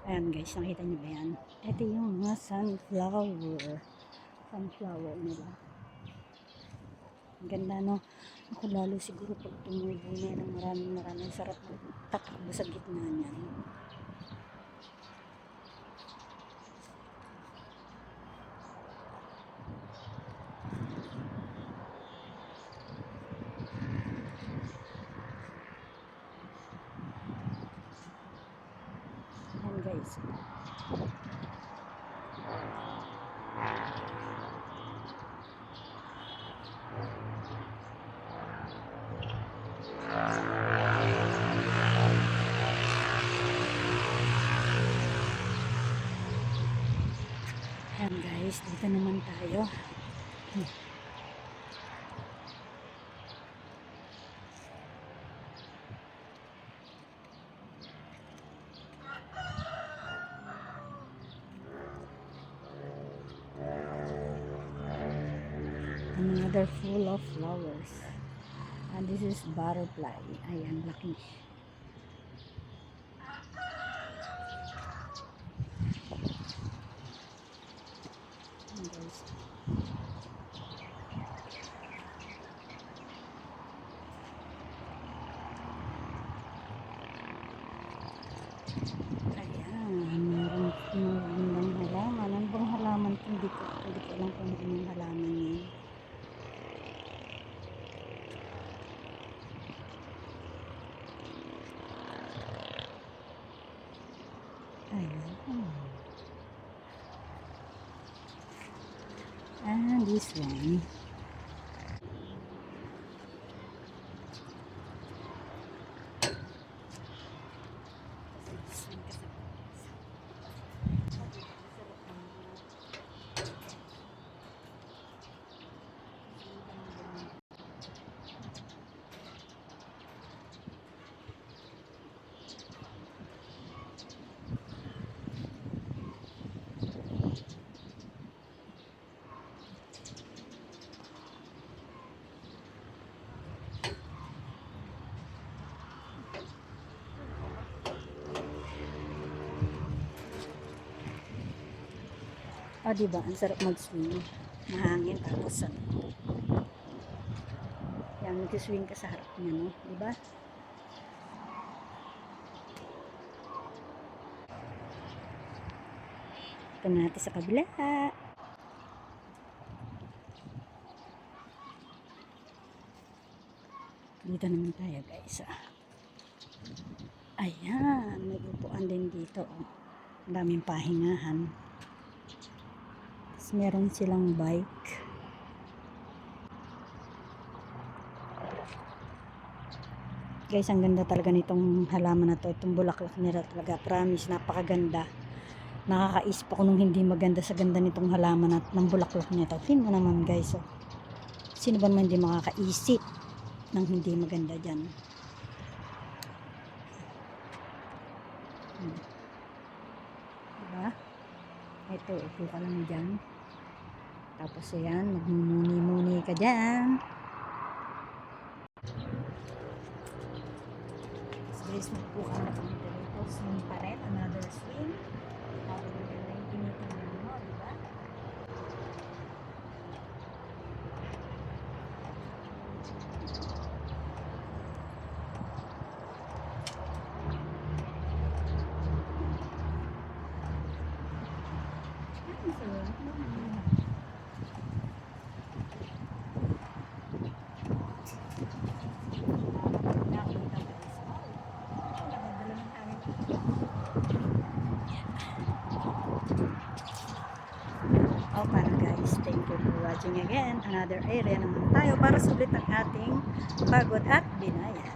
Ayan guys, nakita nyo ba yan? Ito yung mga sunflower nila. Ang ganda, no? Ako lalo siguro pag tumubo na ng maraming sarap tatakbo sa gitna niyan. Ayan guys. Ayan guys, dito naman tayo. Another full of flowers. And this is butterfly. Ayan, laki. Ayan guys. Ayan, meron magandang halaman. Ano bang halaman? Hindi ko alam kung anong halaman niya. Ayan. And this one. Oh, diba? Ang sarap mag-swing. Mahangin tapos ano. Yan, mag-swing ka sa harap niya, no? Diba? Ito natin sa kabila. Dito naman tayo, guys. Ayan, may upuan din dito. Oh. Ang daming pahingahan. Meron silang bike. Guys, ang ganda talaga nitong halaman na to. Itong bulaklak nila talaga. Promise, napakaganda. Nakakaisip ako nung hindi maganda sa ganda nitong halaman at ng bulaklak niya to. Tingnan mo naman guys. Oh. Sino ba naman hindi makakaisip ng hindi maganda dyan? Diba? Ito, upo ka lang dyan. Tapos ayan, magmumuni-muni ka dyan. So guys, magpo ka na kami dito. Swing pa rin, another swing. Tapos maganda yung tinitingnan mo, diba? Oh, para guys, thank you for watching again. Another area naman tayo para sulit ang ating pagod at binaya.